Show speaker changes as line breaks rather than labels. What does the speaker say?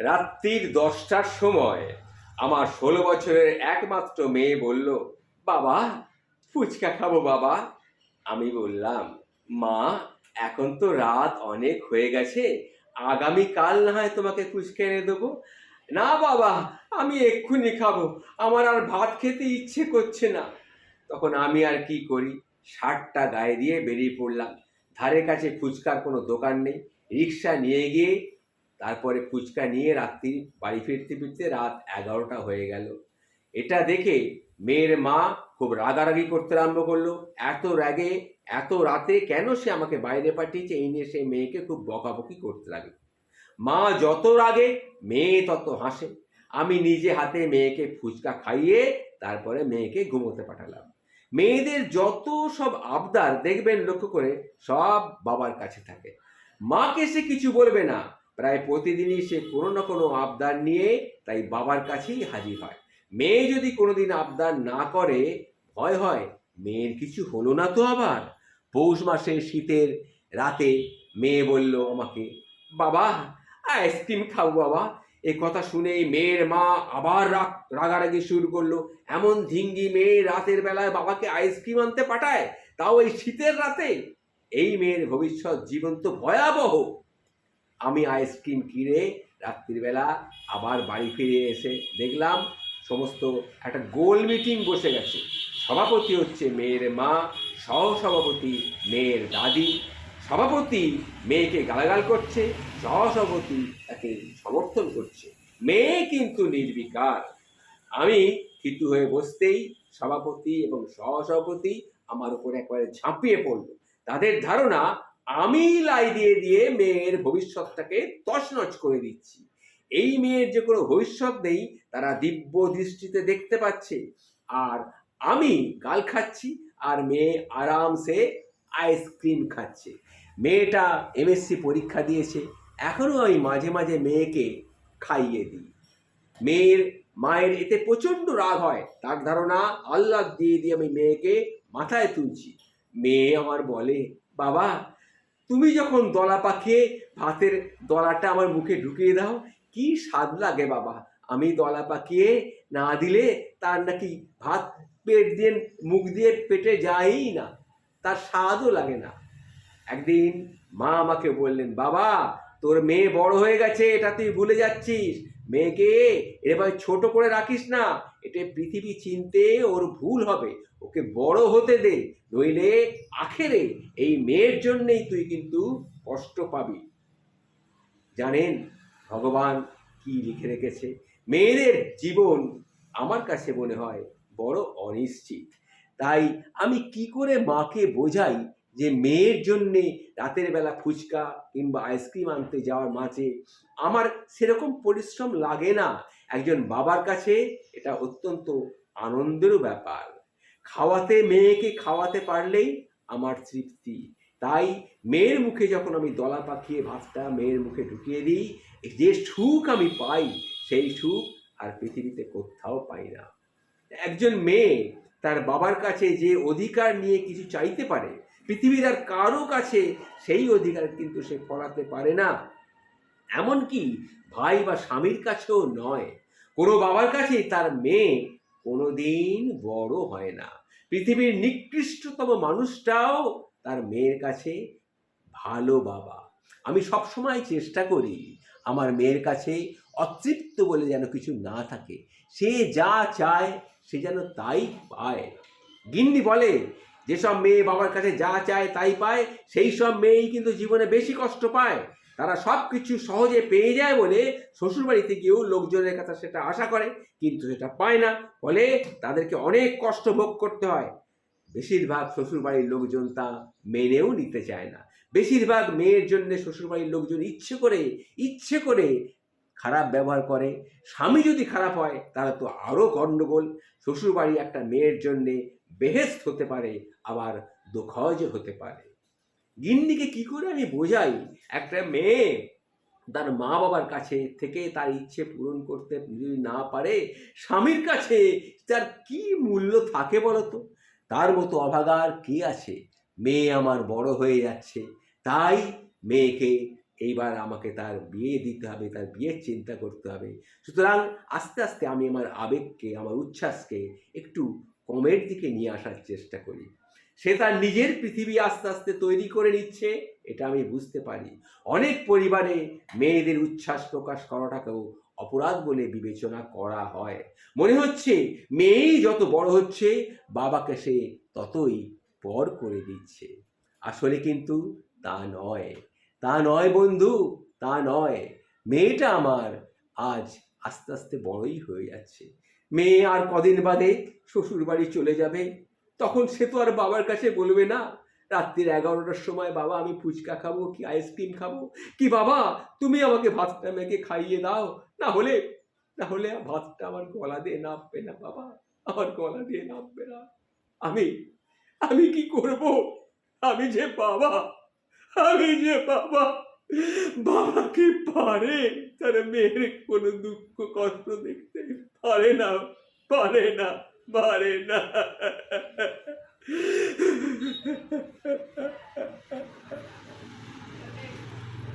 রাত্রির 10টার সময় আমার 16 বছরের একমাত্র মেয়ে বলল, বাবা ফুচকা খাবো বাবা। আমি বললাম, মা এখন তো রাত অনেক হয়ে গেছে, আগামীকাল না হয় তোমাকে ফুচকা এনে দেবো। না বাবা, আমি এক্ষুনি খাবো, আমার আর ভাত খেতে ইচ্ছে করছে না। তখন আমি আর কি করি, শার্টটা গায়ে দিয়ে বেরিয়ে পড়লাম। ধারে কাছে ফুচকার কোনো দোকান নেই, রিক্সা নিয়ে গিয়ে তারপরে ফুচকা নিয়ে রাত্রি বাড়ি ফিরতে ফিরতে রাত 11টা হয়ে গেল। এটা দেখে মেয়ের মা খুব রাগারাগি করতে আরম্ভ করলো। এত রাগে, এত রাতে কেন সে আমাকে বাইরে পাঠিয়েছে, এই নিয়ে সে মেয়েকে খুব বকাবকি করতে লাগলো। মা যত রাগে, মেয়ে তত হাসে। আমি নিজে হাতে মেয়েকে ফুচকা খাইয়ে তারপরে মেয়েকে ঘুমোতে পাঠালাম। মেয়েদের যত সব আবদার দেখবেন লক্ষ্য করে, সব বাবার কাছে থাকে। মাকে সে কিছু বলবে না, প্রায় প্রতিদিনই সে কোনো না কোনো আবদার নিয়ে তাই বাবার কাছেই হাজির হয়। মেয়ে যদি কোনোদিন আবদার না করে, ভয় হয় মেয়ের কিছু হলো না তো আবার। পৌষ মাসের শীতের রাতে মেয়ে বলল আমাকে, বাবা আইসক্রিম খাবো বাবা। এ কথা শুনেই মেয়ের মা আবার রাগারাগি শুরু করলো। এমন ধিঙ্গি মেয়ে রাতের বেলায় বাবাকে আইসক্রিম আনতে পাঠায়, তাও এই শীতের রাতে? এই মেয়ের ভবিষ্যৎ জীবন তো ভয়াবহ। আমি আইসক্রিম কিনে রাত্রিবেলা আবার বাড়ি ফিরে এসে দেখলাম সমস্ত একটা গোল মিটিং বসে গেছে। সভাপতি হচ্ছে মেয়ের মা, সহসভাপতি মেয়ের দাদি, সভাপতি মেয়েকে গালাগাল করছে, সহসভাপতি তাকে সমর্থন করছে। মেয়ে কিন্তু নির্বিকার। আমি থিতু হয়ে বসতেই সভাপতি এবং সহসভাপতি আমার উপর একবারে ঝাঁপিয়ে পড়ল। তাদের ধারণা আমি লাই দিয়ে দিয়ে মেয়ের ভবিষ্যৎটাকে তছনছ করে দিচ্ছি। এই মেয়ের যে কোনো ভবিষ্যৎ নেই তারা দিব্য দৃষ্টিতে দেখতে পাচ্ছে। আর আমি গাল খাচ্ছি আর মেয়ে আরামসে আইসক্রিম খাচ্ছে। মেয়েটা এমএসসি পরীক্ষা দিয়েছে, এখনও আমি মাঝে মাঝে মেয়েকে খাইয়ে দিই। মেয়ের মায়ের এতে প্রচণ্ড রাগ হয়, তার ধারণা আল্লাহ দিয়ে দিয়ে আমি মেয়েকে মাথায় তুলছি। মেয়ে আমার বলে, বাবা তুমি যখন দলা পাকিয়ে ভাতের দলাটা আমার মুখে ঢুকিয়ে দাও, কি স্বাদ লাগে বাবা। আমি দলা পাকিয়ে না দিলে তার নাকি ভাত পেট দিয়ে মুখ দিয়ে পেটে যায়ই না, তার স্বাদও লাগে না। একদিন মা আমাকে বললেন, বাবা তোর মেয়ে বড় হয়ে গেছে, এটা তুই ভুলে যাচ্ছিস। মেয়েকে এভাবে ছোট করে রাখিস না, এটা পৃথিবী চিনতে ওর ভুল হবে। ওকে বড় হতে দে, নইলে আখেরে এই মেয়ের জন্যেই তুই কিন্তু কষ্ট পাবি। জানেন ভগবান কি লিখে রেখেছে? মেয়েদের জীবন আমার কাছে মনে হয় বড় অনিশ্চিত। তাই আমি কি করে মাকে বোঝাই যে মেয়ের জন্যে রাতের বেলা ফুচকা কিংবা আইসক্রিম আনতে যাওয়ার মাঝে আমার সেরকম পরিশ্রম লাগে না। একজন বাবার কাছে এটা অত্যন্ত আনন্দেরও ব্যাপার। মেয়েকে খাওয়াতে পারলেই আমার তৃপ্তি। তাই মেয়ের মুখে যখন আমি দলা পাকিয়ে ভাতটা মেয়ের মুখে ঢুকিয়ে দিই, যে সুখ আমি পাই সেই সুখ আর পৃথিবীতে কোথাও পাই না। একজন মেয়ে তার বাবার কাছে যে অধিকার নিয়ে কিছু চাইতে পারে, পৃথিবীর আর কারো কাছে সেই অধিকার কিন্তু সে ফলাতে পারে না। এমনকি ভাই বা স্বামীর কাছেও নয়। কোনো বাবার কাছে তার মেয়ে কোনোদিন বড় হয় না। পৃথিবীর নিকৃষ্টতম মানুষটাও তার মেয়ের কাছে ভালো বাবা। আমি সবসময় চেষ্টা করি আমার মেয়ের কাছে অতৃপ্ত বলে যেন কিছু না থাকে। সে যা চায় সে যেন তাই পায়। গিন্নি বলে, যেসব মেয়ে বাবার কাছে যা চায় তাই পায়, সেই সব মেয়েই কিন্তু জীবনে বেশি কষ্ট পায়। তারা সব কিছু সহজে পেয়ে যায় বলে শ্বশুরবাড়িতে গিয়েও লোকজনের কাছে সেটা আশা করে, কিন্তু সেটা পায় না, ফলে তাদেরকে অনেক কষ্ট ভোগ করতে হয়। বেশিরভাগ শ্বশুরবাড়ির লোকজন তা মেনেও নিতে চায় না। বেশিরভাগ মেয়ের জন্য শ্বশুরবাড়ির লোকজন ইচ্ছে করে খারাপ ব্যবহার করে। স্বামী যদি খারাপ হয় তাহলে তো আরও গণ্ডগোল। শ্বশুরবাড়ি একটা মেয়ের জন্যে বেহেশত হতে পারে, আবার দোখজ হতে পারে। গিন্নিকে কি করে আমি বোঝাই একটা মেয়ে তার মা বাবার কাছে থেকে তার ইচ্ছে পূরণ করতে যদি না পারে, স্বামীর কাছে তার কি মূল্য থাকে বলতো? তার মতো অভাগার কে আছে? মেয়ে আমার বড় হয়ে যাচ্ছে, তাই মেয়েকে এইবার আমাকে তার বিয়ে দিতে হবে, তার বিয়ের চিন্তা করতে হবে। সুতরাং আস্তে আস্তে আমি আমার আবেগকে, আমার উচ্ছ্বাসকে একটু কমের দিকে নিয়ে আসার চেষ্টা করি। সে তার নিজের পৃথিবী আস্তে আস্তে তৈরি করে নিচ্ছে, এটা আমি বুঝতে পারি। অনেক পরিবারে মেয়েদের উচ্ছ্বাস প্রকাশ করাটাকেও অপরাধ বলে বিবেচনা করা হয়। মনে হচ্ছে মেয়েই যত বড় হচ্ছে, বাবাকে সে ততই পর করে দিচ্ছে। আসলে কিন্তু তা নয়, তা নয় বন্ধু, তা নয়। মেয়েটা আমার আজ আস্তে আস্তে বড়ই হয়ে যাচ্ছে। মেয়ে আর কদিন বাদে শ্বশুর বাড়ি চলে যাবে। তখন সে তো আর বাবার কাছে বলবে না রাত্রির 11টার সময়, বাবা আমি ফুচকা খাবো, কি আইসক্রিম খাবো, কি বাবা তুমি আমাকে ভাতটা মেখে খাইয়ে দাও, না হলে ভাতটা আমার গলা দিয়ে নামবে না বাবা, আমার গলা দিয়ে নামবে না। আমি আমি কি করব? আমি যে বাবা, আমি যে বাবা, বাবা কি পারে তার মেয়ের কোনো দুঃখ কষ্ট দেখতে? পারে না, পারে না, পারে না।